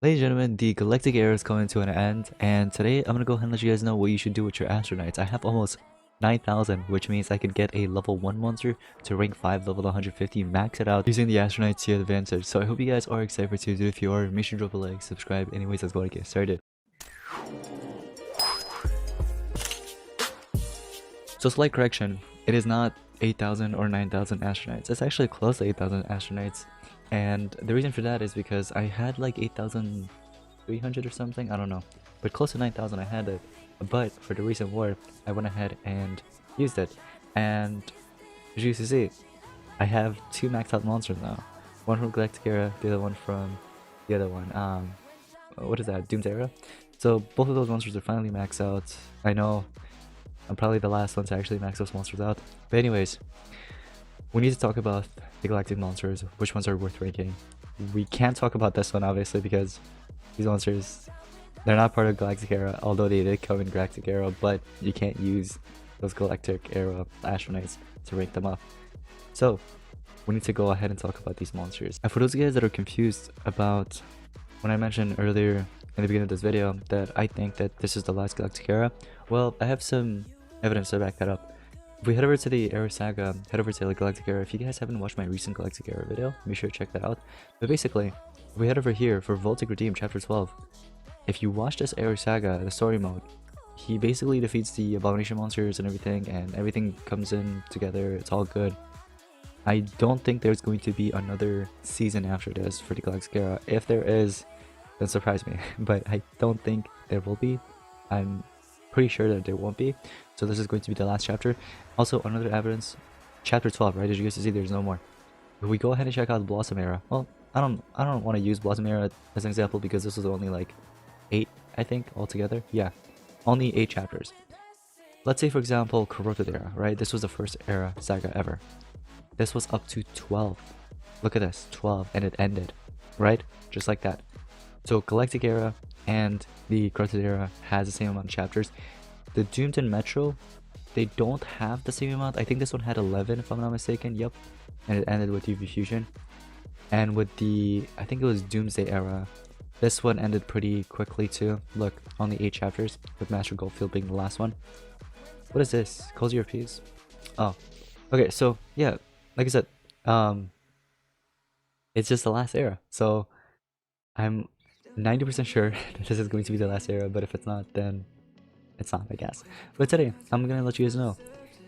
Ladies and gentlemen, the Galactic era is coming to an end, and today I'm gonna go ahead and let you guys know what you should do with your Astronites. I have almost 9,000, which means I could get a level 1 monster to rank 5, level 150, max it out using the Astronites tier advantage. So I hope you guys are excited to do. If you are, make sure to drop a like, subscribe. Anyways, let's go and get started. So slight correction, it is not 8,000 or 9,000 Astronites. It's actually close to 8,000 Astronites. And the reason for that is because I had like 8,300 or something, I don't know. But close to 9,000 I had it. But for the recent war, I went ahead and used it. And as you can see, I have 2 maxed out monsters now. One from Galactic Era, the other one from the other one. What is that? Doom's Era? So both of those monsters are finally maxed out. I know I'm probably the last one to actually max those monsters out. But anyways, we need to talk about the Galactic monsters, which ones are worth ranking. We can't talk about this one obviously because these monsters, they're not part of Galactic Era, although they did come in Galactic Era, but you can't use those Galactic Era Astronites to rank them up. So we need to go ahead and talk about these monsters. And for those guys that are confused about when I mentioned earlier in the beginning of this video that I think that this is the last Galactic Era, well, I have some evidence to back that up. If we head over to the Era Saga, head over to the Galactic Era. If you guys haven't watched my recent Galactic Era video, make sure to check that out. But basically, if we head over here for Voltic Redeem Chapter 12, if you watch this Era Saga, the story mode, he basically defeats the Abomination monsters and everything comes in together, it's all good. I don't think there's going to be another season after this for the Galactic Era. If there is, then surprise me, but I don't think there will be. I'm pretty sure that there won't be, so this is going to be the last chapter. Also, another evidence, chapter 12, right? As you guys can see, there's no more. If we go ahead and check out the Blossom Era, well, I don't want to use Blossom Era as an example because this was only like 8, I think, altogether. Yeah, only 8 chapters. Let's say, for example, Corrupted Era, right? This was the first Era Saga ever. This was up to 12. Look at this, 12, and it ended, right? Just like that. So Galactic Era and the Corrupted Era has the same amount of chapters. The Doomed and Metro, they don't have the same amount. I think this one had 11 if I'm not mistaken. Yep. And it ended with UV Fusion. And with the, I think it was Doomsday Era, this one ended pretty quickly too. Look, only 8 chapters, with Master Goldfield being the last one. What is this? Cozy Your Peace? Oh. Okay, so yeah, like I said, it's just the last era. So I'm 90% sure that this is going to be the last era, but if it's not, then it's not, I guess. But today, I'm gonna let you guys know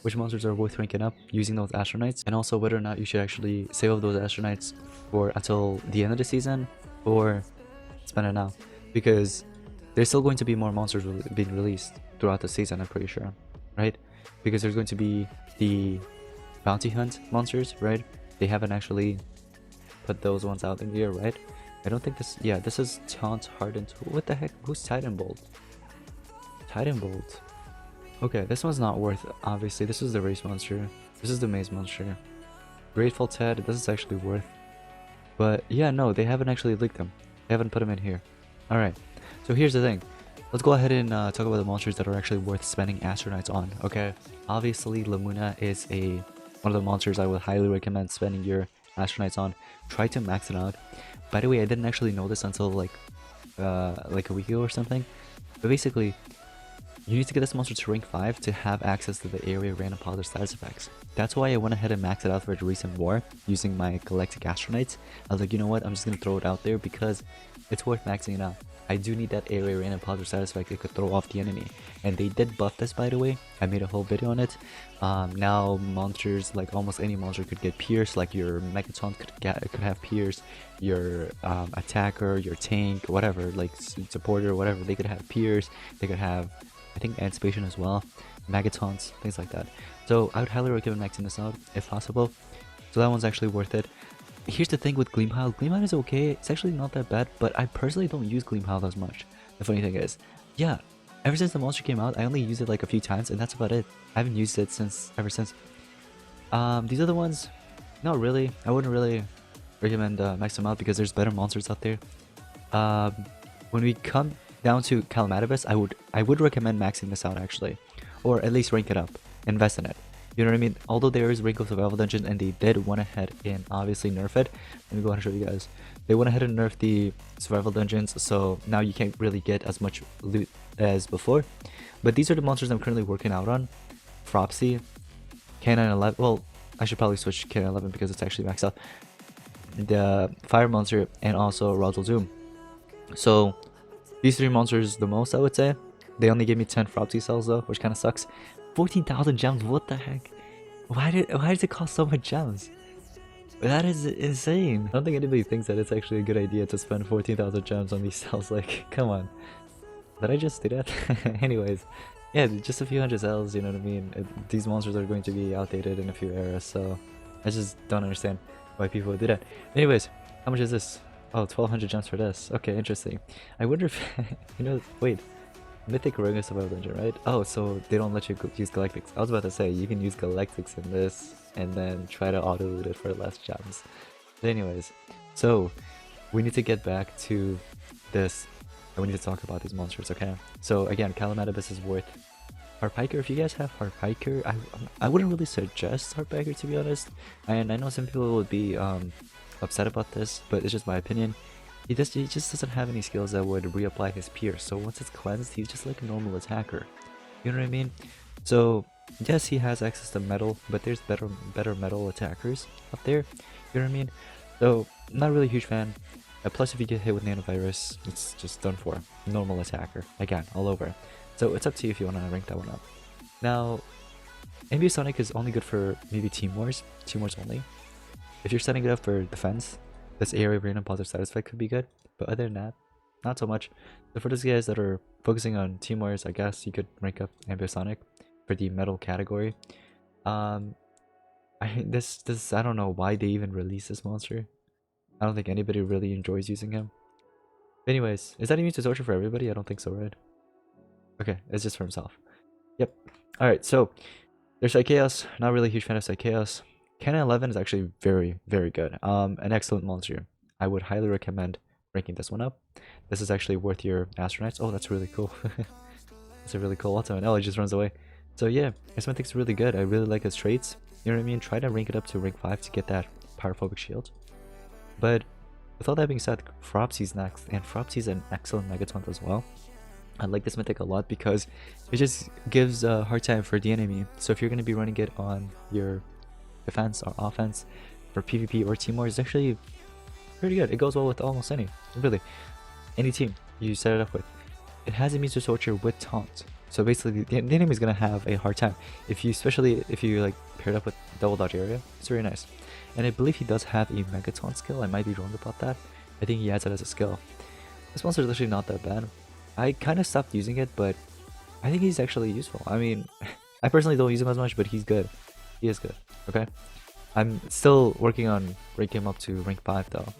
which monsters are worth ranking up using those Astronites, and also whether or not you should actually save up those Astronites for until the end of the season, or spend it now. Because there's still going to be more monsters being released throughout the season, I'm pretty sure, right? Because there's going to be the Bounty Hunt monsters, right? They haven't actually put those ones out in the year, right? I don't think this, yeah, this is Taunt Hardened. What the heck? Who's Titan Bolt? Titan Bolt. Okay, this one's not worth it. Obviously, this is the race monster. This is the maze monster. Grateful Ted, this is actually worth. But yeah, no, they haven't actually leaked them. They haven't put them in here. Alright, so here's the thing. Let's go ahead and talk about the monsters that are actually worth spending Astronites on, okay? Obviously, Lamuna is one of the monsters I would highly recommend spending your Astronites on. Try to max it out. By the way, I didn't actually know this until like a week ago or something. But basically, you need to get this monster to rank 5 to have access to the area random positive status effects. That's why I went ahead and maxed it out for the recent war using my Galactic Astronites. I was like, you know what, I'm just gonna throw it out there because it's worth maxing it out. I do need that area random positive status effect that could throw off the enemy. And they did buff this, by the way. I made a whole video on it. Now monsters, like almost any monster, could get pierced. Like your Megaton could have pierced. Your attacker, your tank, whatever, like supporter, whatever, they could have pierced. They could have, I think, anticipation as well, Megatons, things like that. So I would highly recommend maxing this out if possible. So that one's actually worth it. Here's the thing with Gleamhile. Gleamhile is okay. It's actually not that bad, but I personally don't use Gleamhile as much. The funny thing is, yeah, ever since the monster came out, I only used it like a few times, and that's about it. I haven't used it ever since. These other ones, not really. I wouldn't really recommend maxing them out because there's better monsters out there. When we come down to Calamativus, I would recommend maxing this out actually, or at least rank it up, invest in it. You know what I mean? Although there is Ring of Survival Dungeon and they did went ahead and obviously nerf it. Let me go ahead and show you guys. They went ahead and nerfed the survival dungeons, so now you can't really get as much loot as before. But these are the monsters I'm currently working out on. Fropsy, K911, well, I should probably switch K911 because it's actually maxed out. The Fire Monster, and also Razzle Doom. So, these three monsters the most, I would say. They only gave me 10 Fropsy cells though, which kind of sucks. 14,000 gems, what the heck? Why does it cost so much gems? That is insane. I don't think anybody thinks that it's actually a good idea to spend 14,000 gems on these cells. Like, come on. Did I just do that? Anyways, yeah, just a few hundred cells, you know what I mean? These monsters are going to be outdated in a few eras, so I just don't understand why people would do that. Anyways, how much is this? Oh, 1,200 gems for this. Okay, interesting. I wonder if, you know, wait. Mythic Ring is Survival Dungeon, right? Oh, so they don't let you use Galactics. I was about to say, you can use Galactics in this, and then try to auto-loot it for less gems. But anyways, so, we need to get back to this, and we need to talk about these monsters, okay? So again, Calamatibus is worth Harpiker. If you guys have Harpiker, I wouldn't really suggest Harpiker, to be honest. And I know some people would be upset about this, but it's just my opinion. He just doesn't have any skills that would reapply his pierce, so once it's cleansed, he's just like a normal attacker. You know what I mean? So yes, he has access to metal, but there's better metal attackers up there. You know what I mean? So not really a huge fan. Plus, if you get hit with nanovirus, it's just done for. Normal attacker again, all over. So it's up to you if you want to rank that one up. Now, Ambiosonic is only good for maybe Team Wars only. If you're setting it up for defense, this area of random positive side effect could be good, but other than that, not so much. So for those guys that are focusing on Team Wars, I guess you could rank up Ambiosonic for the metal category. I don't know why they even released this monster. I don't think anybody really enjoys using him. Anyways, is that immune to torture for everybody? I don't think so, right? Okay, it's just for himself. Yep. Alright, so there's Psychaos. Not really a huge fan of Psychaos. Canon 11 is actually very, very good. An excellent monster. I would highly recommend ranking this one up. This is actually worth your Astronites. Oh, that's really cool. That's a really cool ultimate. Oh, it just runs away. So yeah, Cosmetic's really good. I really like his traits. You know what I mean? Try to rank it up to rank 5 to get that Pyrophobic shield. But with all that being said, Fropsy's next, and Fropsy's an excellent Megaton as well. I like this mythic a lot because it just gives a hard time for the enemy. So if you're going to be running it on your defense or offense for PvP or Team War, it's actually pretty good. It goes well with almost any team you set it up with. It has immune to torture with taunt. So basically the enemy is going to have a hard time. Especially if you like paired up with double dodge area, it's very nice. And I believe he does have a Megaton skill. I might be wrong about that. I think he adds it as a skill. This monster is actually not that bad. I kind of stopped using it, but I think he's actually useful. I mean, I personally don't use him as much, but he's good. He is good, okay? I'm still working on ranking him up to rank 5 though.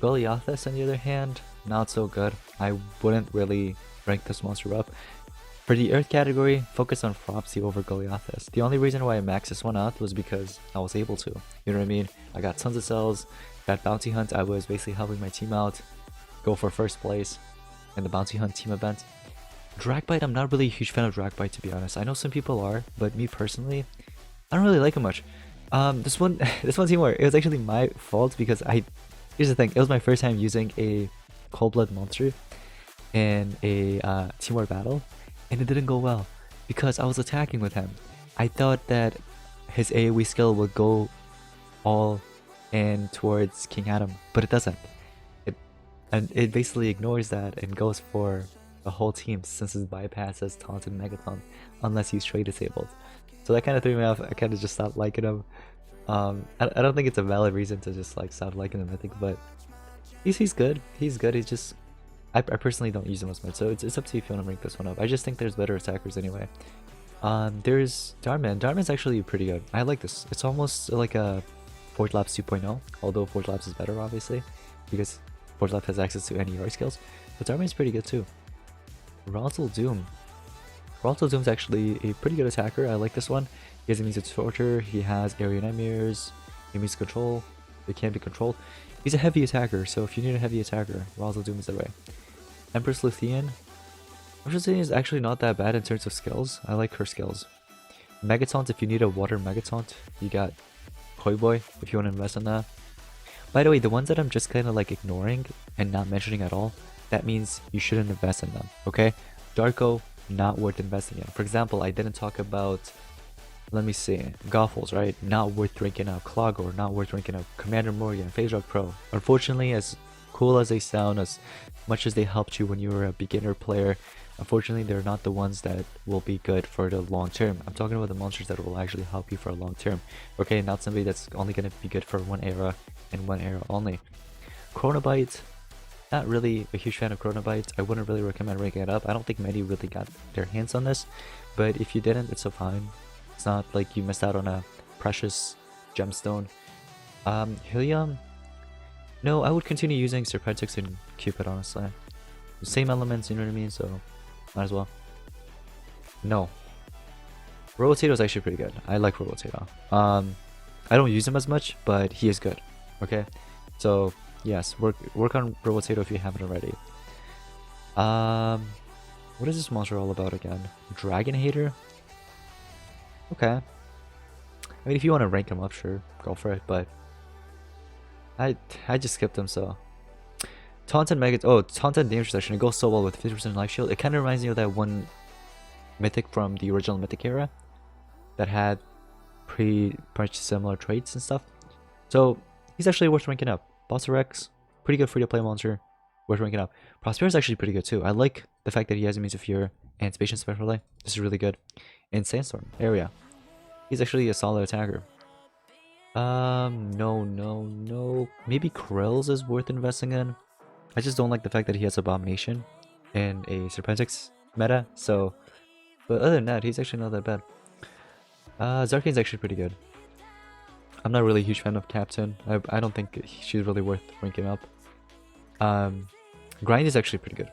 Goliathus, on the other hand, not so good. I wouldn't really rank this monster up. For the Earth category, focus on Fropsy over Goliathus. The only reason why I maxed this one out was because I was able to. You know what I mean? I got tons of cells, got Bounty Hunt. I was basically helping my team out, go for first place in the Bounty Hunt team event. Dragbite, I'm not really a huge fan of Dragbite, to be honest. I know some people are, but me personally, I don't really like him much. This one Team War, it was actually my fault because here's the thing, it was my first time using a Cold Blood monster in a Team War battle, and it didn't go well because I was attacking with him. I thought that his AoE skill would go all in towards King Adam, but it doesn't. It basically ignores that and goes for the whole team since it bypasses Taunt and Megaton unless he's trade disabled. So that kind of threw me off. I kind of just stopped liking him. I don't think it's a valid reason to just like stop liking him, I think, but he's good. He's good. He's just I personally don't use him as much, so it's up to you if you want to rank this one up. I just think there's better attackers anyway. There's Darman. Darman's actually pretty good. I like this. It's almost like a Forge Labs 2.0, although Forge Labs is better obviously because Forge Labs has access to any art skills, but Darman's pretty good too. Razzle Doom. Razzle Doom's actually a pretty good attacker. I like this one. He has immune to torture, he has area nightmares, immune to control, it can't be controlled. He's a heavy attacker, so if you need a heavy attacker, Razzle Doom is the way. Empress Luthien. Empress Luthien is actually not that bad in terms of skills. I like her skills. Megataunt, if you need a water Megataunt, you got Koi Boy if you want to invest in that. By the way, the ones that I'm just kind of like ignoring and not mentioning at all, that means you shouldn't invest in them, okay? Darko, not worth investing in. For example, I didn't talk about, let me see, Goffles, right? Not worth ranking up. Clogor, not worth ranking up. Commander Morgan, Phase Rock Pro. Unfortunately, as cool as they sound, as much as they helped you when you were a beginner player, unfortunately, they're not the ones that will be good for the long term. I'm talking about the monsters that will actually help you for a long term. Okay, not somebody that's only going to be good for one era and one era only. Chronobite, not really a huge fan of Chronobites. I wouldn't really recommend ranking it up. I don't think many really got their hands on this, but if you didn't, it's so fine. It's not like you missed out on a precious gemstone. Helium, no, I would continue using Serpentix and Cupid, honestly. The same elements, you know what I mean, so might as well. No. Robotato is actually pretty good. I like Robotato. I don't use him as much, but he is good. Okay, so yes, work on Robotato if you haven't already. What is this monster all about again? Dragon Hater? Okay. I mean, if you want to rank him up, sure, go for it, but I just skipped him, so. Taunted Taunted Danger Section, it goes so well with 50% life shield. It kind of reminds me of that one mythic from the original mythic era that had pretty much similar traits and stuff. So he's actually worth ranking up. HyperX, pretty good free-to-play monster, worth ranking up. Prospero is actually pretty good too. I like the fact that he has Immune to Fear and Spatial Special Play. This is really good. In Sandstorm area, he's actually a solid attacker. No. Maybe Krill's is worth investing in. I just don't like the fact that he has Abomination and a Serpentix meta, so. But other than that, he's actually not that bad. Zarkian's actually pretty good. I'm not really a huge fan of Captain. I don't think she's really worth ranking up. Grind is actually pretty good.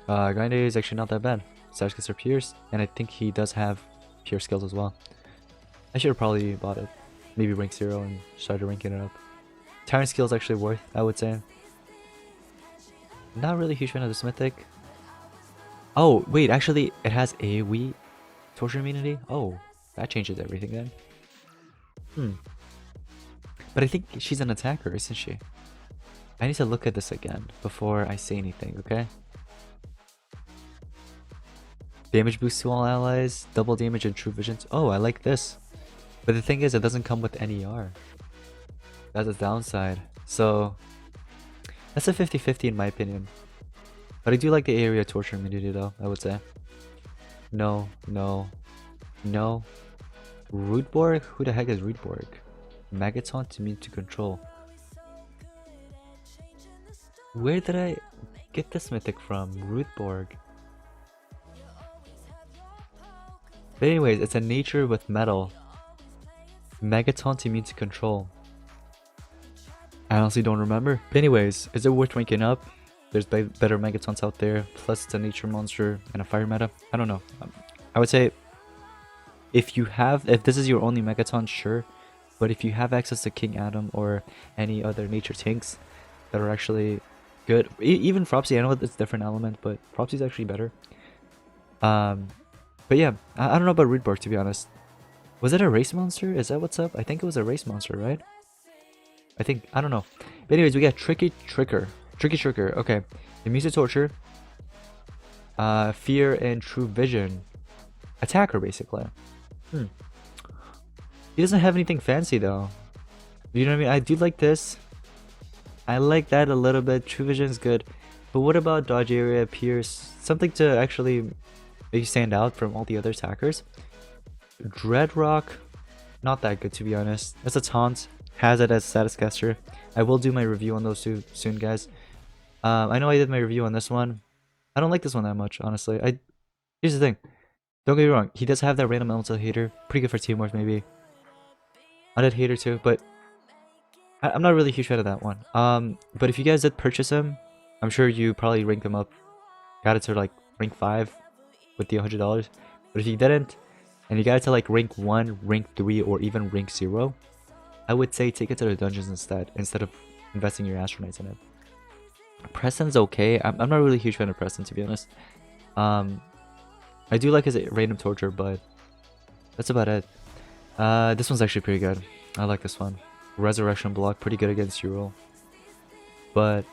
Grind is actually not that bad. Status gets her Pierce, and I think he does have Pierce skills as well. I should have probably bought it. Maybe rank 0 and started ranking it up. Tyrant skill is actually worth, I would say. Not really a huge fan of this mythic. Oh, wait, actually, it has AoE torture immunity? Oh, that changes everything then. But I think she's an attacker, isn't she? I need to look at this again before I say anything, okay? Damage boost to all allies, double damage and true visions. Oh, I like this. But the thing is, it doesn't come with NER. That's a downside. So, that's a 50-50 in my opinion. But I do like the area torture immunity though, I would say. No. Rootborg? Who the heck is Rootborg? Megaton immune to control. Where did I get this mythic from? Rootborg. But anyways, it's a nature with metal. Megaton immune to control. I honestly don't remember. But anyways, is it worth ranking up? There's better Megatons out there. Plus it's a nature monster and a fire meta. I don't know. I would say if this is your only Megaton, sure. But if you have access to King Adam or any other nature tanks that are actually good, even Fropsy, I know it's a different element, but Fropsy is actually better. But yeah, I don't know about Rootborg to be honest. Was it a race monster? Is that what's up? I think it was a race monster, right? I don't know. But anyways, we got Tricky Tricker, okay. Immune to torture, fear and true vision. Attacker, basically. He doesn't have anything fancy though. You know what I mean? I do like this. I like that a little bit. True vision is good. But what about dodge area, pierce? Something to actually make you stand out from all the other attackers. Dreadrock, not that good to be honest. It's a taunt. Has it as status caster. I will do my review on those two soon, guys. I know I did my review on this one. I don't like this one that much, honestly. Here's the thing. Don't get me wrong. He does have that random elemental hater. Pretty good for teamwork, maybe. Undead hater too, but I'm not really a huge fan of that one. But if you guys did purchase him, I'm sure you probably ranked him up. Got it to like rank 5 with the $100. But if you didn't, and you got it to like rank 1, rank 3, or even rank 0, I would say take it to the dungeons instead of investing your Astronites in it. Preston's okay. I'm not really a huge fan of Preston, to be honest. I do like his random torture, but that's about it. This one's actually pretty good. I like this one. Resurrection block, pretty good against Euro. But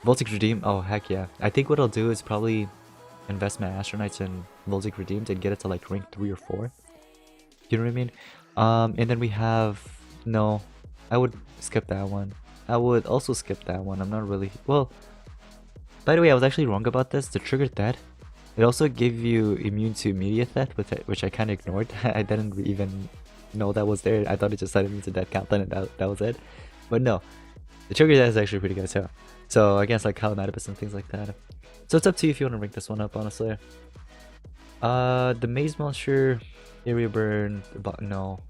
Voltic Redeem, oh heck yeah. I think what I'll do is probably invest my Astronites in Voltic Redeemed and get it to like rank 3 or 4. You know what I mean? And then we have, no, I would skip that one. I would also skip that one. I'm not really, well, by the way, I was actually wrong about this. The trigger that, it also gave you immune to immediate threat, which I kind of ignored. I didn't even know that was there. I thought it just said immune to death countdown and that was it. But no, the trigger that is actually pretty good too. So against like Calamantibus and things like that. So it's up to you if you want to rank this one up, honestly. The Maze Monster, Area Burn, but no.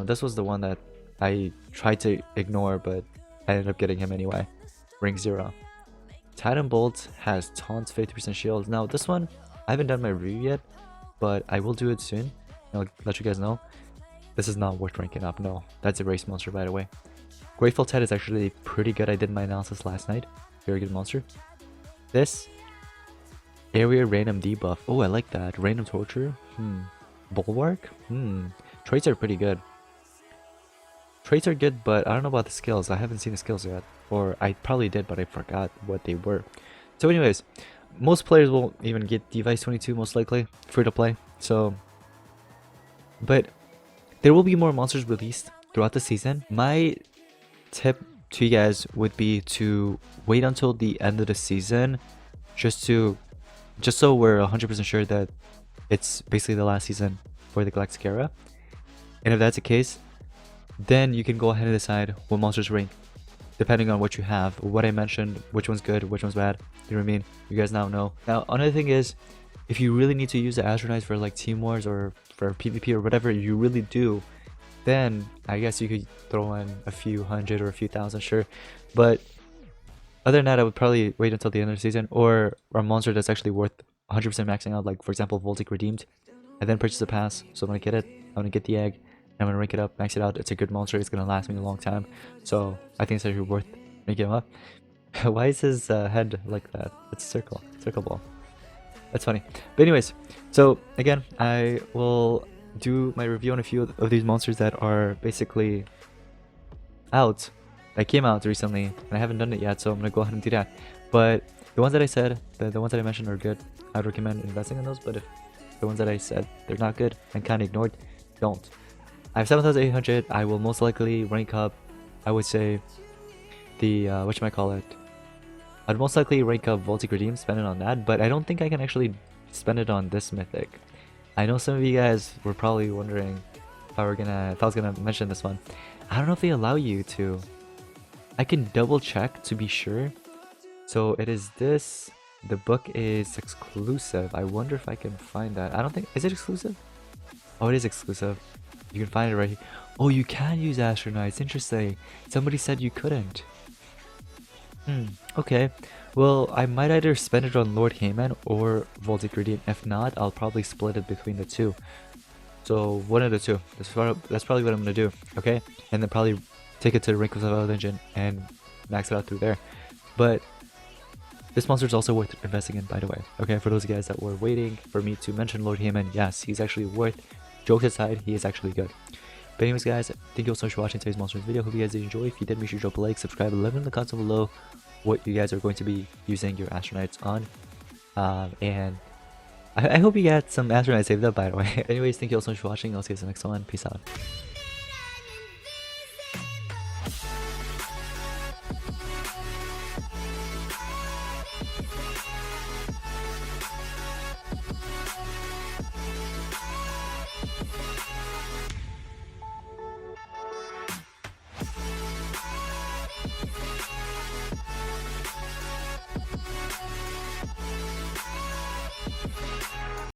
This was the one that I tried to ignore, but I ended up getting him anyway. Rank 0. Titan Bolt has Taunt, 50% shield. Now this one, I haven't done my review yet, but I will do it soon. I'll let you guys know. This is not worth ranking up, no. That's a race monster, by the way. Grateful Ted is actually pretty good. I did my analysis last night. Very good monster. This area random debuff. Oh, I like that. Random torture. Bulwark. Traits are pretty good. Traits are good, but I don't know about the skills. I haven't seen the skills yet. Or I probably did, but I forgot what they were. So anyways, most players will even get Device 22 most likely. Free to play. So, but there will be more monsters released throughout the season. My tip to you guys would be to wait until the end of the season just so we're 100% sure that it's basically the last season for the Galactic era. And if that's the case, then you can go ahead and decide what monsters rank depending on what you have, what I mentioned, which one's good, which one's bad. You know what I mean? You guys now know. Now another thing is, if you really need to use the Astronites for like Team Wars or for PvP or whatever you really do, then I guess you could throw in a few hundred or a few thousand, sure. But other than that, I would probably wait until the end of the season, or a monster that's actually worth 100% maxing out, like for example Voltic Redeemed, and then purchase the pass. So I'm gonna get it, I'm gonna get the egg, I'm gonna rank it up, max it out. It's a good monster, it's gonna last me a long time. So I think it's actually worth making him up. Why is his head like that? It's circle ball. That's funny. But anyways, so again, I will do my review on a few of these monsters that are basically out, that came out recently, and I haven't done it yet, so I'm gonna go ahead and do that. But the ones that I said, the ones that I mentioned are good. I'd recommend investing in those, but if the ones that I said they're not good and kind of ignored, don't. I have 7,800. I will most likely rank up, I would say, the whatchamacallit, I'd most likely rank up Voltic Redeem, spend it on that, but I don't think I can actually spend it on this mythic. I know some of you guys were probably wondering if I was gonna mention this one. I don't know if they allow you to. I can double check to be sure. So it is this. The book is exclusive. I wonder if I can find that. I don't think, is it exclusive? Oh, it is exclusive. You can find it right here. Oh, you can use Astronites. Interesting. Somebody said you couldn't. Okay. Well, I might either spend it on Lord Heyman or Voltic Redeem. If not, I'll probably split it between the two. So one of the two. That's probably what I'm gonna do. Okay, and then probably take it to the Rank of Survival Dungeon and max it out through there. But this monster is also worth investing in, by the way. Okay, for those guys that were waiting for me to mention Lord Heyman, yes, he's actually worth. Jokes aside, he is actually good. But anyways, guys, thank you all so much for watching today's monsters video. Hope you guys did enjoy. If you did, make sure to drop a like, subscribe, and let me know in the comments below what you guys are going to be using your Astronites on. And I hope you got some Astronites saved up, by the way. Anyways, thank you all so much for watching. I'll see you guys in the next one. Peace out.